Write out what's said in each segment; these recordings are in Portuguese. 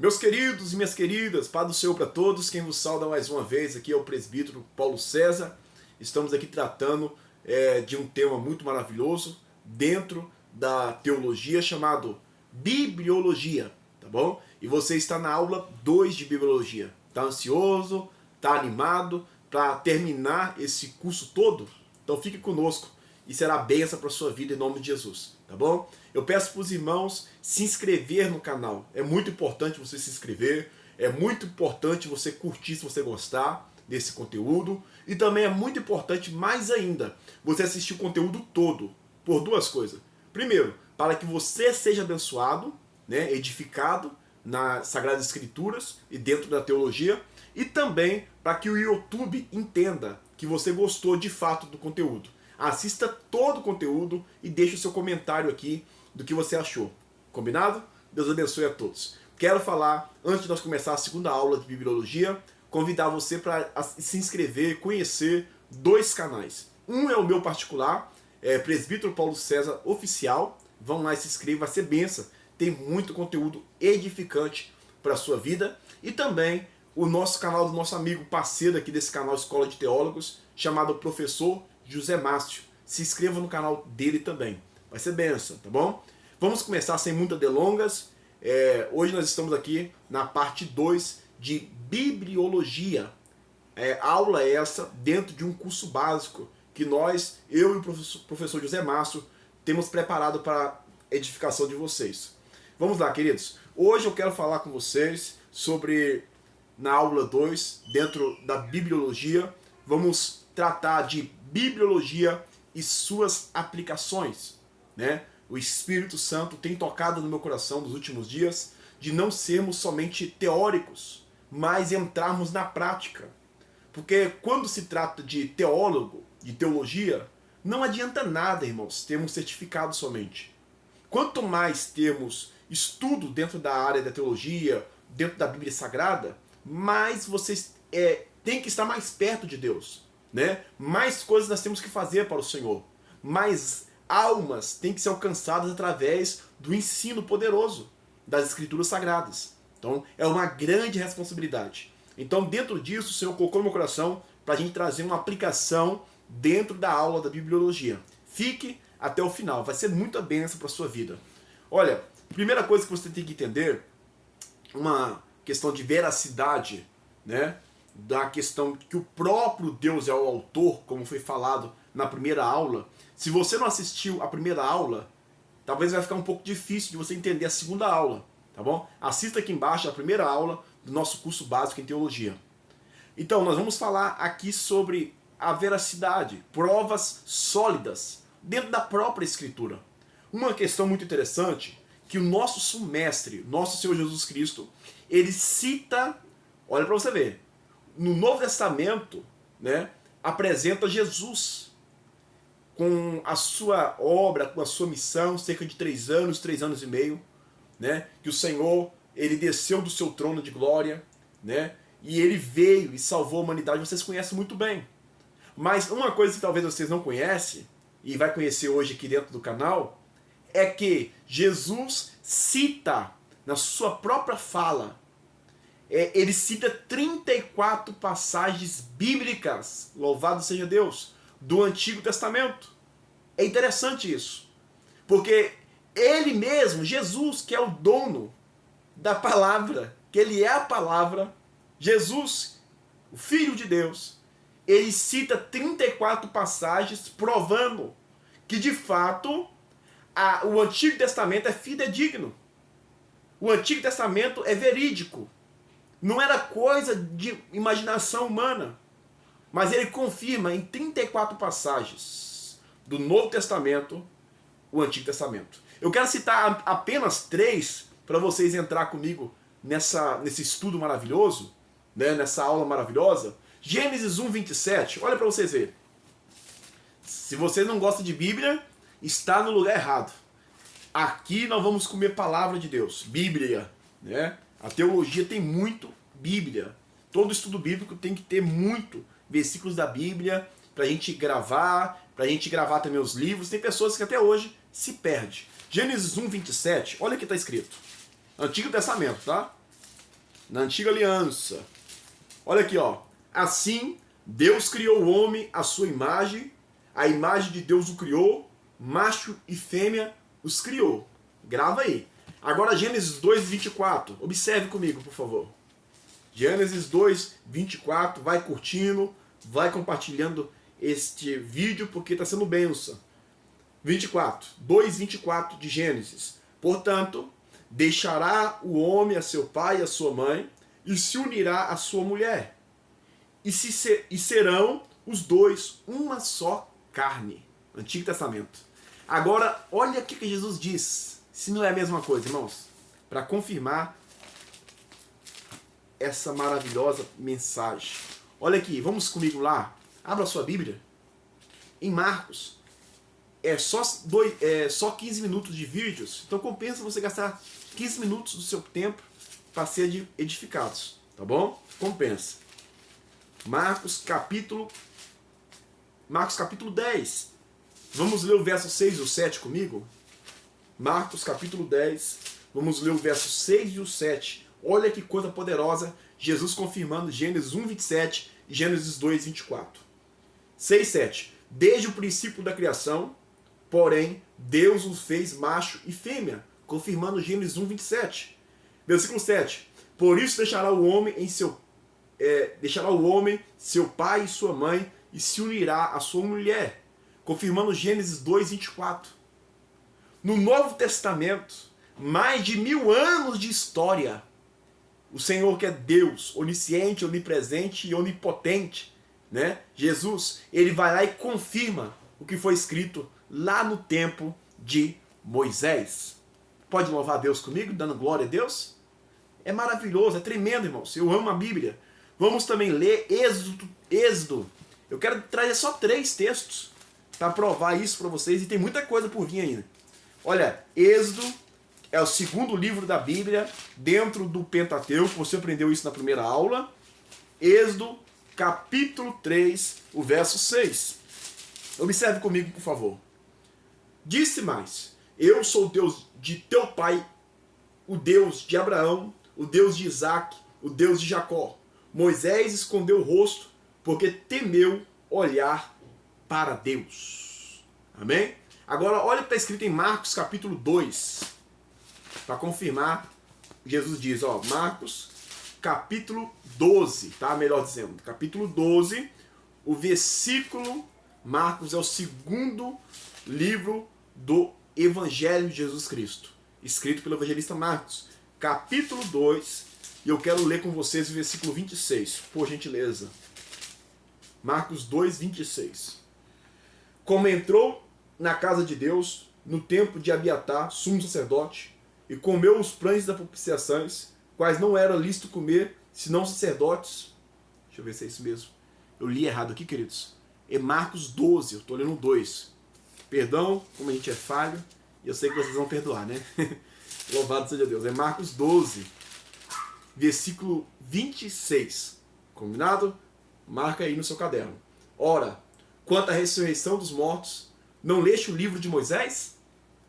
Meus queridos e minhas queridas, paz do Senhor para todos, quem vos sauda mais uma vez aqui é o presbítero Paulo César. Estamos aqui tratando de um tema muito maravilhoso dentro da teologia chamado Bibliologia, tá bom? E você está na aula 2 de Bibliologia. Está ansioso? Está animado para terminar esse curso todo? Então fique conosco e será bênção para a sua vida em nome de Jesus, tá bom? Eu peço para os irmãos se inscrever no canal. É muito importante você se inscrever, é muito importante você curtir se você gostar desse conteúdo e também é muito importante, mais ainda, você assistir o conteúdo todo, por duas coisas. Primeiro, para que você seja abençoado, né, edificado nas Sagradas Escrituras e dentro da teologia, e também para que o YouTube entenda que você gostou de fato do conteúdo. Assista todo o conteúdo e deixe o seu comentário aqui do que você achou. Combinado? Deus abençoe a todos. Quero falar, antes de nós começar a segunda aula de Bibliologia, convidar você para se inscrever, conhecer dois canais. Um é o meu particular, Presbítero Paulo César Oficial. Vão lá e se inscrevam, vai ser benção. Tem muito conteúdo edificante para a sua vida. E também o nosso canal do nosso amigo parceiro aqui desse canal Escola de Teólogos, chamado Professor José Márcio. Se inscreva no canal dele também. Vai ser benção, tá bom? Vamos começar sem muitas delongas. Hoje nós estamos aqui na parte 2 de Bibliologia. Aula essa dentro de um curso básico que eu e o professor José Márcio, temos preparado para a edificação de vocês. Vamos lá, queridos. Hoje eu quero falar com vocês sobre, na aula 2, dentro da Bibliologia, vamos tratar de Bibliologia e suas aplicações, né? O Espírito Santo tem tocado no meu coração nos últimos dias de não sermos somente teóricos, mas entrarmos na prática. Porque quando se trata de teólogo, de teologia, não adianta nada, irmãos, termos certificado somente. Quanto mais termos estudo dentro da área da teologia, dentro da Bíblia Sagrada, mais vocês têm que estar mais perto de Deus, né? Mais coisas nós temos que fazer para o Senhor. Mais almas têm que ser alcançadas através do ensino poderoso das Escrituras Sagradas. Então, é uma grande responsabilidade. Então, dentro disso, o Senhor colocou no meu coração para a gente trazer uma aplicação dentro da aula da Bibliologia. Fique até o final, vai ser muita bênção para a sua vida. Olha, primeira coisa que você tem que entender, uma questão de veracidade, né? Da questão que o próprio Deus é o autor, como foi falado na primeira aula. Se você não assistiu a primeira aula, talvez vai ficar um pouco difícil de você entender a segunda aula, tá bom? Assista aqui embaixo a primeira aula do nosso curso básico em teologia. Então, nós vamos falar aqui sobre a veracidade, provas sólidas dentro da própria Escritura. Uma questão muito interessante, que o nosso mestre, nosso Senhor Jesus Cristo, ele cita, olha para você ver, no Novo Testamento, né, apresenta Jesus com a sua obra, com a sua missão, cerca de 3 anos e meio, né, que o Senhor, ele desceu do seu trono de glória, né, e ele veio e salvou a humanidade, vocês conhecem muito bem. Mas uma coisa que talvez vocês não conhecem, e vai conhecer hoje aqui dentro do canal, é que Jesus cita, na sua própria fala, ele cita 34 passagens bíblicas, louvado seja Deus, do Antigo Testamento. É interessante isso, porque ele mesmo, Jesus, que é o dono da palavra, que ele é a palavra, Jesus, o Filho de Deus, ele cita 34 passagens provando que de fato o Antigo Testamento é fidedigno. O Antigo Testamento é verídico. Não era coisa de imaginação humana. Mas ele confirma em 34 passagens do Novo Testamento o Antigo Testamento. Eu quero citar apenas 3 para vocês entrar comigo nesse estudo maravilhoso, né, nessa aula maravilhosa. Gênesis 1:27, olha para vocês verem. Se você não gosta de Bíblia, está no lugar errado. Aqui nós vamos comer palavra de Deus, Bíblia, né? A teologia tem muito Bíblia. Todo estudo bíblico tem que ter muito versículos da Bíblia para a gente gravar também os livros. Tem pessoas que até hoje se perdem. Gênesis 1:27, olha o que está escrito. Antigo Testamento, tá? na antiga aliança. Olha aqui, ó. Assim, Deus criou o homem à sua imagem, a imagem de Deus o criou, macho e fêmea os criou. Grava aí. Agora Gênesis 2, 24. Observe comigo, por favor. Gênesis 2, 24. Vai curtindo, vai compartilhando este vídeo, porque está sendo bênção. 24. 2, 24 de Gênesis. Portanto, deixará o homem a seu pai e a sua mãe, e se unirá à sua mulher. E serão os dois uma só carne. Antigo Testamento. Agora, olha o que Jesus diz. Se não é a mesma coisa, irmãos. Para confirmar essa maravilhosa mensagem. Olha aqui, vamos comigo lá. Abra a sua Bíblia. Em Marcos. É só 15 minutos de vídeos. Então compensa você gastar 15 minutos do seu tempo para ser edificados. Tá bom? Compensa. Marcos capítulo 10. Vamos ler o verso 6 e o 7 comigo? Marcos capítulo 10. Vamos ler o verso 6 e o 7. Olha que coisa poderosa. Jesus confirmando Gênesis 1, 27 e Gênesis 2, 24. 6, 7. Desde o princípio da criação, porém, Deus os fez macho e fêmea. Confirmando Gênesis 1, 27. Versículo 7. Por isso deixará o homem seu pai e sua mãe, e se unirá à sua mulher. Confirmando Gênesis 2, 24. No Novo Testamento, mais de 1000 anos de história, o Senhor, que é Deus, onisciente, onipresente e onipotente, né? Jesus, ele vai lá e confirma o que foi escrito lá no tempo de Moisés. Pode louvar a Deus comigo, dando glória a Deus? É maravilhoso, é tremendo, irmãos. Eu amo a Bíblia. Vamos também ler Êxodo. Eu quero trazer só 3 textos para provar isso para vocês, e tem muita coisa por vir ainda. Olha, Êxodo é o segundo livro da Bíblia dentro do Pentateuco. Você aprendeu isso na primeira aula. Êxodo, capítulo 3, o verso 6. Observe comigo, por favor. Disse mais: eu sou o Deus de teu pai, o Deus de Abraão, o Deus de Isaque, o Deus de Jacó. Moisés escondeu o rosto porque temeu olhar para Deus. Amém? Agora olha o que está escrito em Marcos capítulo 2. Para confirmar, Jesus diz, ó, Marcos capítulo 12, tá? Melhor dizendo, capítulo 12, o versículo. Marcos é o segundo livro do Evangelho de Jesus Cristo, escrito pelo evangelista Marcos. Capítulo 2, e eu quero ler com vocês o versículo 26, por gentileza. Marcos 2, 26. Como entrou na casa de Deus, no tempo de Abiatar, sumo sacerdote, e comeu os pães das propiciações, quais não era lícito comer, senão sacerdotes. Deixa eu ver se é isso mesmo. Eu li errado aqui, queridos. É Marcos 12, eu estou lendo 2. Perdão, como a gente é falho, e eu sei que vocês vão perdoar, né? Louvado seja Deus. É Marcos 12, versículo 26. Combinado? Marca aí no seu caderno. Ora, quanto à ressurreição dos mortos, não leste o livro de Moisés?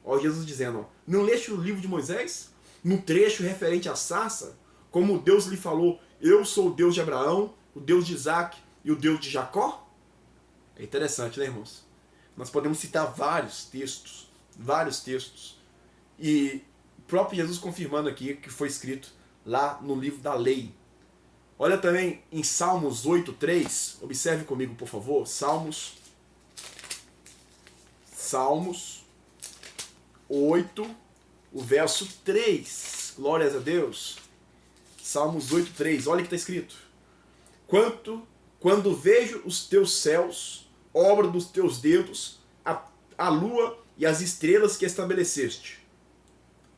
Ó, Jesus dizendo, ó, não leste o livro de Moisés? No trecho referente à sarça, como Deus lhe falou, eu sou o Deus de Abraão, o Deus de Isaque e o Deus de Jacó? É interessante, né, irmãos? Nós podemos citar vários textos, e o próprio Jesus confirmando aqui que foi escrito lá no livro da lei. Olha também em Salmos 8:3, observe comigo, por favor, Salmos 8, o verso 3, glórias a Deus. Salmos 8:3, olha o que está escrito. Quando vejo os teus céus, obra dos teus dedos, a lua e as estrelas que estabeleceste.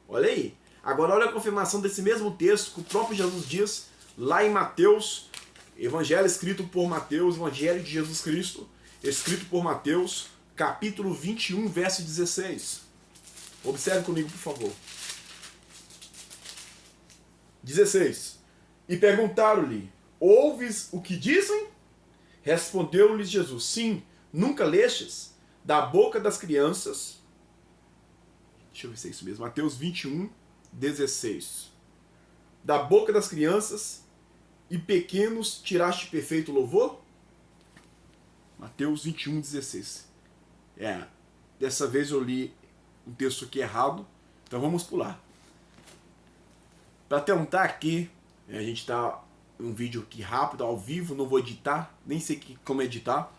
Olha aí. Agora olha a confirmação desse mesmo texto que o próprio Jesus diz lá em Mateus, Evangelho escrito por Mateus, Evangelho de Jesus Cristo, escrito por Mateus, capítulo 21, verso 16. Observe comigo, por favor. 16. E perguntaram-lhe, ouves o que dizem? Respondeu-lhes Jesus, sim, nunca lestes? Da boca das crianças. Deixa eu ver se é isso mesmo. Mateus 21, 16. Da boca das crianças e pequenos tiraste perfeito louvor? Mateus 21:16. Dessa vez eu li um texto aqui errado, então vamos pular. Para tentar aqui, a gente está um vídeo aqui rápido, ao vivo, não vou editar, nem sei como editar.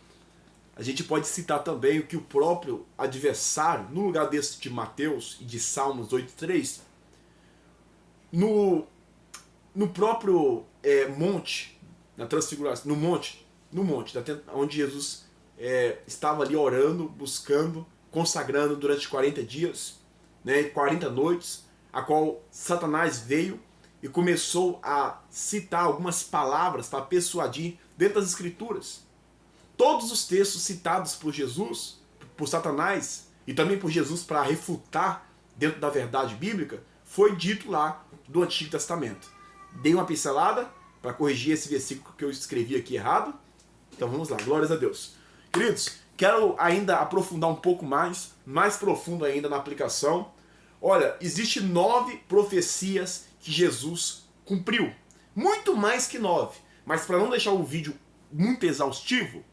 A gente pode citar também o que o próprio adversário, no lugar desse de Mateus e de Salmos 8:3, no próprio monte, na transfiguração, no monte, onde Jesus estava ali orando, buscando, consagrando durante 40 dias, 40 noites, a qual Satanás veio e começou a citar algumas palavras para persuadir dentro das Escrituras. Todos os textos citados por Jesus, por Satanás, e também por Jesus para refutar dentro da verdade bíblica, foi dito lá do Antigo Testamento. Dei uma pincelada para corrigir esse versículo que eu escrevi aqui errado. Então vamos lá, glórias a Deus. Queridos, quero ainda aprofundar um pouco mais profundo ainda na aplicação. Olha, existe 9 profecias que Jesus cumpriu. Muito mais que 9. Mas para não deixar o vídeo muito exaustivo,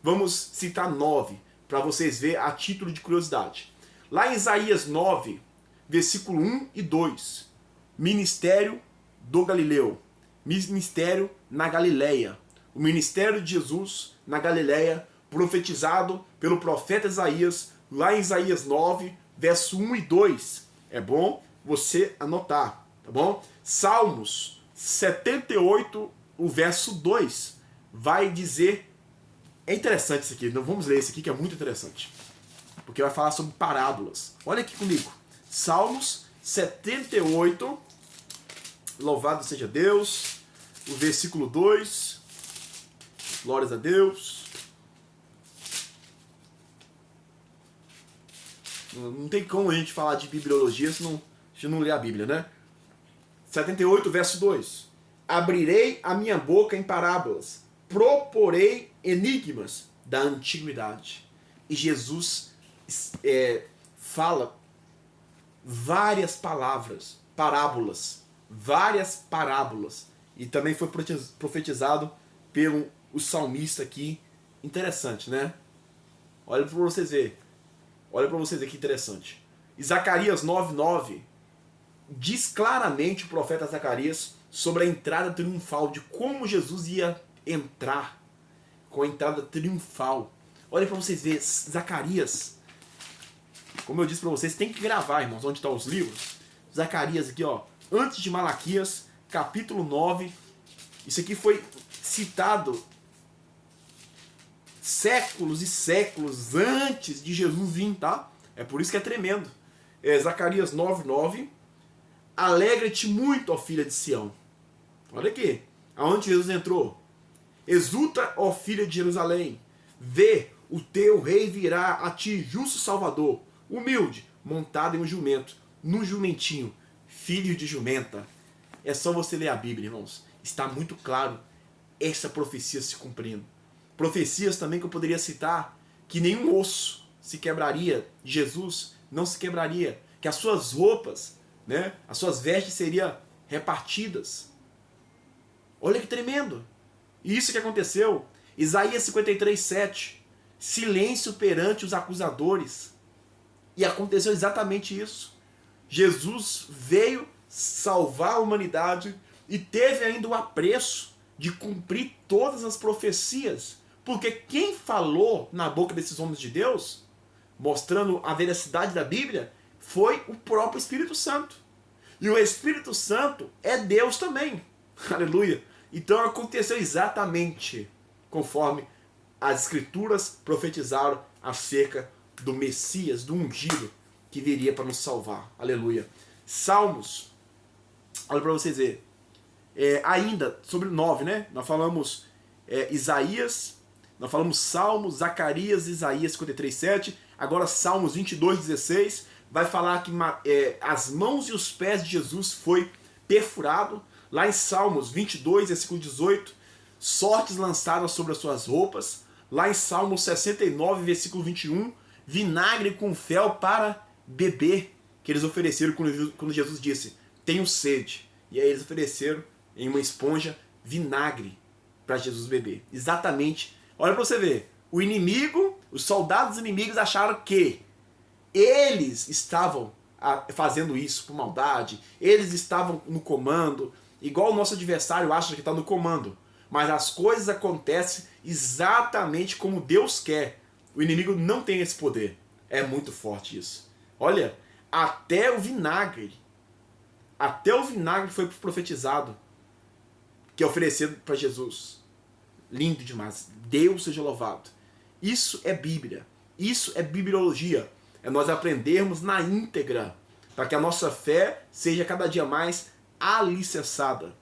vamos citar 9, para vocês verem a título de curiosidade. Lá em Isaías 9, versículo 1 e 2. Ministério do Galileu. Ministério na Galileia. O ministério de Jesus na Galileia, profetizado pelo profeta Isaías, lá em Isaías 9, verso 1 e 2. É bom você anotar, tá bom? Salmos 78, o verso 2, vai dizer... É interessante isso aqui, vamos ler esse aqui que é muito interessante. Porque vai falar sobre parábolas. Olha aqui comigo. Salmos 78, louvado seja Deus. O versículo 2, glórias a Deus. Não tem como a gente falar de bibliologia se não ler a Bíblia, né? 78, verso 2. Abrirei a minha boca em parábolas, proporei enigmas da antiguidade. E Jesus fala várias parábolas, e também foi profetizado pelo salmista aqui. Interessante, né? Olha para vocês verem que interessante. Zacarias 9:9 diz claramente o profeta Zacarias sobre a entrada triunfal, de como Jesus ia entrar com a entrada triunfal. Olha para vocês verem, Zacarias, como eu disse para vocês, tem que gravar, irmãos, onde estão os livros. Zacarias aqui, ó, antes de Malaquias, capítulo 9. Isso aqui foi citado séculos e séculos antes de Jesus vir, tá? É por isso que é tremendo. Zacarias 9:9. Alegra-te muito, ó filha de Sião. Olha aqui, aonde Jesus entrou. Exulta, ó filha de Jerusalém. Vê, o teu rei virá a ti, justo Salvador, humilde, montado em um jumento, num jumentinho, filho de jumenta. É só você ler a Bíblia, irmãos. Está muito claro essa profecia se cumprindo. Profecias também que eu poderia citar, que nenhum osso se quebraria de Jesus, não se quebraria, que as suas roupas, as suas vestes seriam repartidas. Olha que tremendo. E isso que aconteceu. Isaías 53:7. Silêncio perante os acusadores. E aconteceu exatamente isso. Jesus veio salvar a humanidade e teve ainda o apreço de cumprir todas as profecias. Porque quem falou na boca desses homens de Deus, mostrando a veracidade da Bíblia, foi o próprio Espírito Santo. E o Espírito Santo é Deus também. Aleluia. Então aconteceu exatamente conforme as Escrituras profetizaram acerca do Messias, do ungido, que viria para nos salvar. Aleluia. Salmos, olha para vocês verem. Ainda sobre 9, né? Nós falamos Isaías, nós falamos Salmos, Zacarias, Isaías 53:7. Agora Salmos 22:16 vai falar que as mãos e os pés de Jesus foi perfurado. Lá em Salmos 22, versículo 18, sortes lançadas sobre as suas roupas. Lá em Salmos 69, versículo 21, vinagre com fel para beber, que eles ofereceram quando Jesus disse, tenho sede. E aí eles ofereceram em uma esponja vinagre para Jesus beber. Exatamente. Olha para você ver. O inimigo, os soldados inimigos acharam que eles estavam fazendo isso por maldade. Eles estavam no comando. Igual o nosso adversário acha que está no comando. Mas as coisas acontecem exatamente como Deus quer. O inimigo não tem esse poder. É muito forte isso. Olha, até o vinagre foi profetizado, que é oferecido para Jesus. Lindo demais. Deus seja louvado. Isso é Bíblia. Isso é bibliologia. É nós aprendermos na íntegra, para que a nossa fé seja cada dia mais alicerçada.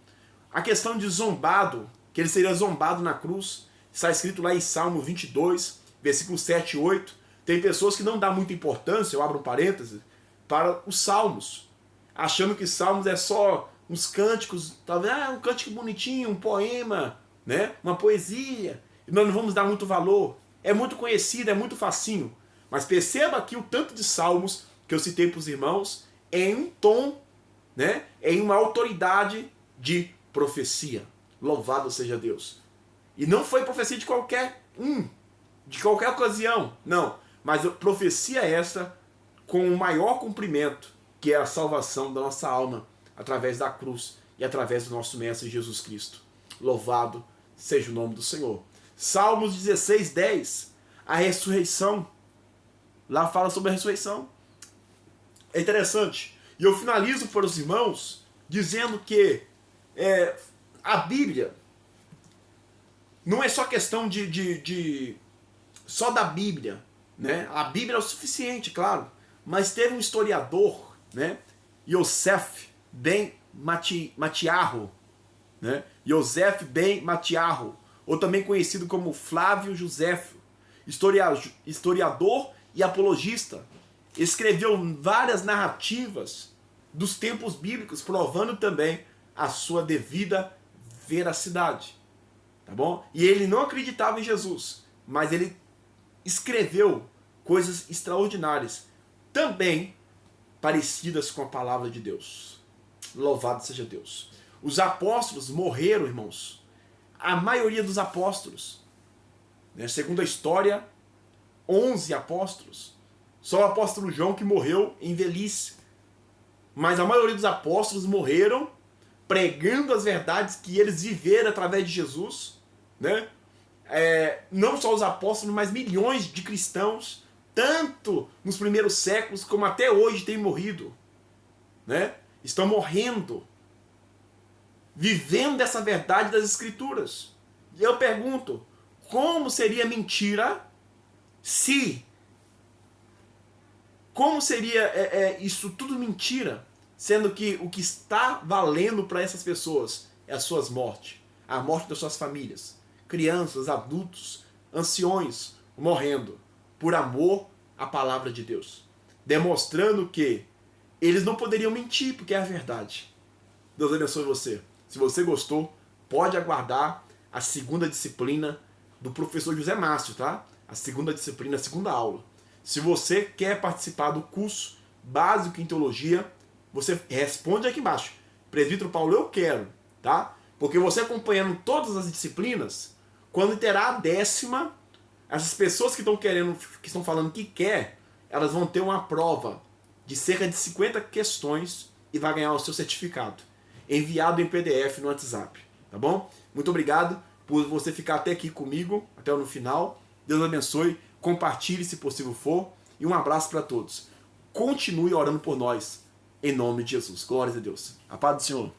A questão de zombado, que ele seria zombado na cruz, está escrito lá em Salmo 22, versículos 7 e 8. Tem pessoas que não dão muita importância, eu abro um parêntese, para os salmos, achando que salmos é só uns cânticos, talvez um cântico bonitinho, um poema, né? Uma poesia, e nós não vamos dar muito valor. É muito conhecido, é muito facinho. Mas perceba aqui o tanto de salmos que eu citei para os irmãos em um tom, né? Em uma autoridade de profecia. Louvado seja Deus. E não foi profecia de qualquer ocasião, não. Mas profecia essa com o maior cumprimento, que é a salvação da nossa alma através da cruz e através do nosso Mestre Jesus Cristo. Louvado seja o nome do Senhor. Salmos 16, 10. A ressurreição. Lá fala sobre a ressurreição. É interessante. E eu finalizo para os irmãos dizendo que a Bíblia não é só questão só da Bíblia, né? A Bíblia é o suficiente, claro. Mas teve um historiador, né? Yosef ben Matiarro, né? Yosef ben Matiarro, ou também conhecido como Flávio Joséfo, historiador e apologista. Escreveu várias narrativas dos tempos bíblicos, provando também a sua devida veracidade. Tá bom? E ele não acreditava em Jesus, mas ele escreveu coisas extraordinárias, também parecidas com a palavra de Deus. Louvado seja Deus. Os apóstolos morreram, irmãos. A maioria dos apóstolos, né? Segundo a história, 11 apóstolos. Só o apóstolo João que morreu em velhice. Mas a maioria dos apóstolos morreram pregando as verdades que eles viveram através de Jesus, né? Não só os apóstolos, mas milhões de cristãos, tanto nos primeiros séculos como até hoje têm morrido, né? Estão morrendo, vivendo essa verdade das Escrituras. E eu pergunto, como seria mentira se... Como seria isso tudo mentira, sendo que o que está valendo para essas pessoas é as suas mortes, a morte das suas famílias, crianças, adultos, anciões morrendo por amor à palavra de Deus, demonstrando que eles não poderiam mentir, porque é a verdade. Deus abençoe você. Se você gostou, pode aguardar a segunda disciplina do professor José Márcio, tá? A segunda disciplina, a segunda aula. Se você quer participar do curso básico em teologia, você responde aqui embaixo. Presbítero Paulo, eu quero, tá? Porque você acompanhando todas as disciplinas, quando terá a 10ª, essas pessoas que estão falando que quer, elas vão ter uma prova de cerca de 50 questões e vai ganhar o seu certificado, enviado em PDF no WhatsApp, tá bom? Muito obrigado por você ficar até aqui comigo, até no final. Deus abençoe. Compartilhe se possível for. E um abraço para todos. Continue orando por nós. Em nome de Jesus. Glórias a Deus. A paz do Senhor.